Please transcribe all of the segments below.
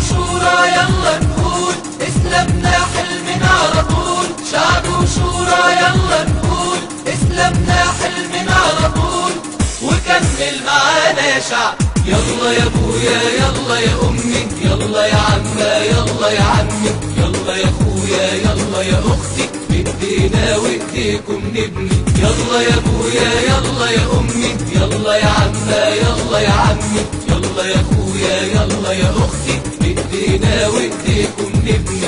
وشورى يلا نقول اسلامنا حلمنا على طول. شعب وشورى يلا نقول اسلامنا حلمنا على طول. وكمل معانا يا شعب، يلا يا ابويا يلا يا امي، يلا يا عمّا يلا يا عمي، يلا يا اخويا يلا يا اختي، بايدينا وايديكم نبني. يلا يا ابويا يلا يا امي، يلا يا عمّا يلا يا عمي، يلا يا اخويا يلا يا اختي، بايدينا وايديكم نبني.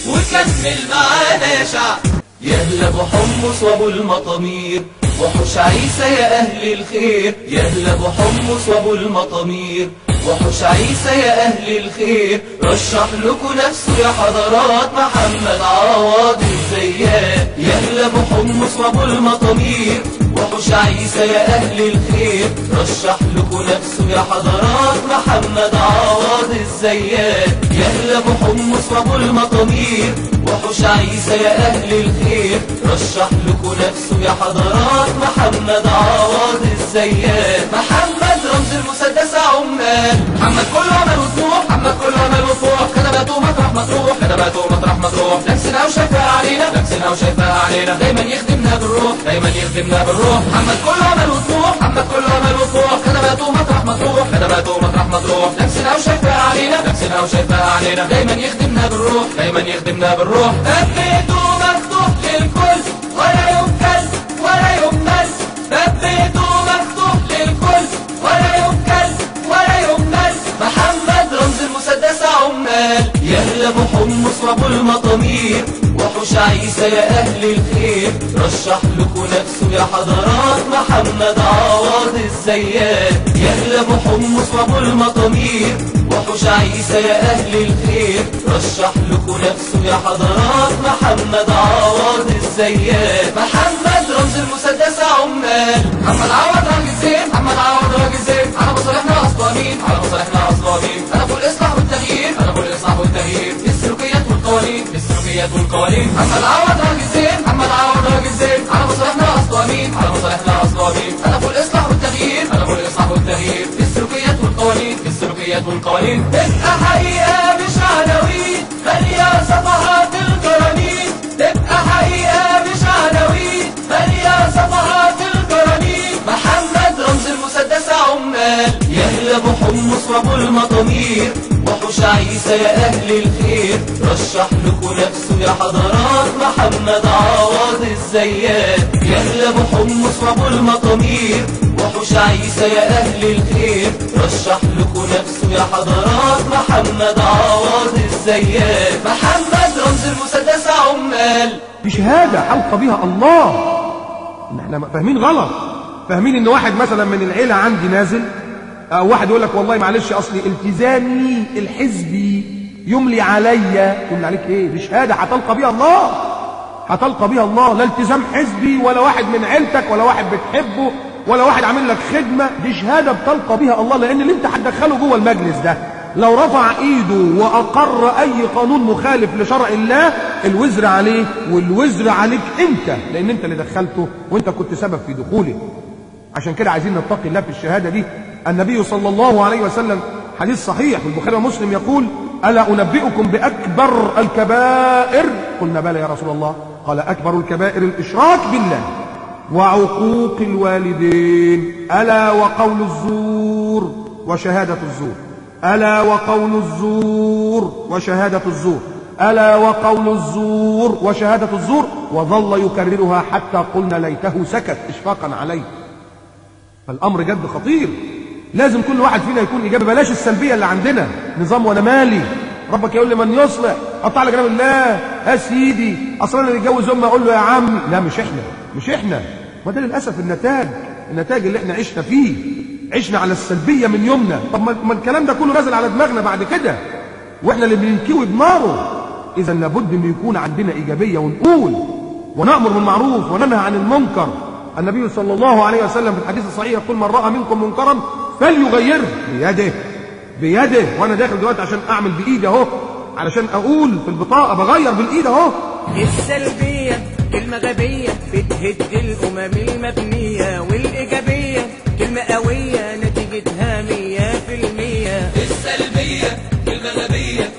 وكمل معانا يا شعب، يا اهل ابو حمص وابو المطامير، وحوش عيسى يا اهل الخير. يا اهل ابو حمص وابو المطامير، وحوش عيسى يا اهل الخير. رشح لكم نفسه يا حضرات محمد عوض الزيات. يا اهل ابو حمص وابو المطامير، وحوش عيسى يا اهل الخير. رشح لكم نفسه يا حضرات محمد عوض الزيات. يا اهل ابو حمص وابو المطامير، وحوش عيسى يا اهل الخير. رشح لكم نفسه يا حضرات محمد عوض الزيات. محمد رمز المسدس عمال، محمد كله عمل وطموح، محمد كله عمل وطموح. كتباته مطرح مطروح، كتباته مطرح مطروح. نفسنا وشايفها علينا، نفسنا وشايفها علينا. دايما يخدمنا بالروح، دايما يخدمنا بالروح. محمد كله عمل وطموح، محمد كله عمل وطموح. كتباته مطرح مطروح، كتباته مطرح مطروح. نفسنا وشايفها علينا، نفسنا وشايفها علينا. دايما يخدمنا بالروح، دايما يخدمنا بالروح. بيته مفتوح للكل ولا يمكن ولا يمل. بيته مفتوح للكل ولا يمكن ولا يمل. محمد رمز المسدس عمال، يا اهل ابو حمص وابو المطامير، وحوش عيسى يا اهل الخير. رشح لكم نفسه يا حضرات محمد عوض الزيات. يا اهل ابو حمص وابو المطامير، وحوش عيسى يا اهل الخير. رشح لكم نفسه يا حضرات محمد عوض الزيات. محمد رمز المسدس عمال، محمد عوض راجل زين، محمد عوض راجل زين. على مصالحنا اصلانين، على مصالحنا اصلانين. انا فوق الاصلاح والتغيير، انا فوق الاصلاح والتغيير. السلوكيات والقوانين، السلوكيات والقوانين. محمد عوض راجل زين، محمد عوض راجل زين. على مصالحنا اصلانين، على مصالحنا اصلانين. انا فوق الاصلاح والتغيير، انا فوق الاصلاح والتغيير. السلوكيات والقوانين، السلوكيات والقوانين. تبقى حقيقة مش عناوين، مالية صفحات القرانين. تبقى حقيقة مش عناوين، مالية صفحات القرانين. محمد رمز المسدس عمال، يا اهل ابو حمص وابو المطامير، وحوش عيسى يا اهل الخير. رشح لكم نفسه يا حضرات محمد عوض الزيات. يا اهل ابو حمص وابو المطامير، وحوش عيسى يا اهل الخير. رشح لكم نفسه يا حضرات محمد عوض الزيات. محمد رمز المسدس عمال. دي شهاده حلق بها الله. ان احنا فاهمين غلط، فاهمين ان واحد مثلا من العيله عندي نازل، او واحد يقول لك والله معلش اصلي التزامي الحزبي يملي عليا. يملي عليك ايه؟ دي شهاده هتلقى بيها الله، هتلقى بيها الله. لا التزام حزبي ولا واحد من عيلتك ولا واحد بتحبه ولا واحد عامل لك خدمه. دي شهاده بتلقى بيها الله، لان اللي انت هتدخله جوه المجلس ده لو رفع ايده واقر اي قانون مخالف لشرع الله، الوزر عليه والوزر عليك انت، لان انت اللي دخلته وانت كنت سبب في دخوله. عشان كده عايزين نتقي الله في الشهاده دي. النبي صلى الله عليه وسلم حديث صحيح في البخاري ومسلم يقول: الا انبئكم باكبر الكبائر؟ قلنا بلى يا رسول الله. قال: اكبر الكبائر الاشراك بالله وعقوق الوالدين، الا وقول الزور وشهاده الزور، الا وقول الزور وشهاده الزور، الا وقول الزور وشهاده الزور. وظل يكررها حتى قلنا ليته سكت اشفاقا عليه. فالامر جد خطير، لازم كل واحد فينا يكون ايجابي. بلاش السلبيه اللي عندنا، نظام وانا مالي. ربك يقول لي من يصلح قطع على جناب الله. يا سيدي اصل انا اللي اتجوز امي اقول له يا عمي. لا مش احنا، مش احنا. ما ده للاسف النتاج اللي احنا عشنا فيه. عشنا على السلبيه من يومنا. طب ما الكلام ده كله نازل على دماغنا بعد كده، واحنا اللي بننكوي بناره. اذا لابد ان يكون عندنا ايجابيه، ونقول ونامر بالمعروف وننهى عن المنكر. النبي صلى الله عليه وسلم في الحديث الصحيح يقول: من راى منكم منكرا فليغيره بيده. وانا داخل دلوقتي عشان اعمل بايدي اهو، علشان اقول في البطاقه بغير بالايد اهو. السلبيه كلمه غبيه بتهد الامم المبنيه، والايجابيه كلمه قويه نتيجتها 100%. السلبيه كلمه غبيه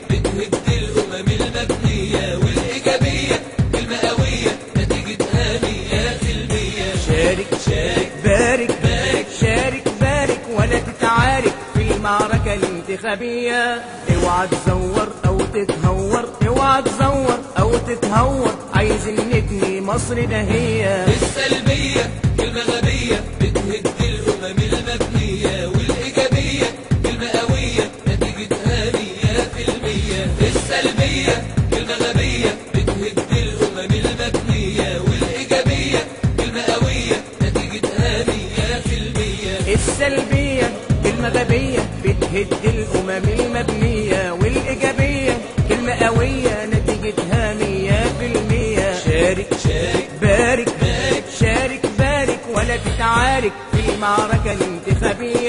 المعركة الانتخابية. اوعى تزور او تتهور، اوعى تزور او تتهور، عايزين نبني مصر ده هي. السلبية كلمة غبية بتهد الأمم المبنية، والإيجابية كلمة قوية نتيجتها 100%. السلبية كلمة غبية بتهد الأمم المبنية، والإيجابية كلمة قوية نتيجتها 100%. السلبية كلمة غبية بتهد الأمم المبنية، والإيجابية كلمة قوية نتيجتها 100%. شارك شارك بارك بارك، شارك بارك ولا تتعارك في المعركة الانتخابية.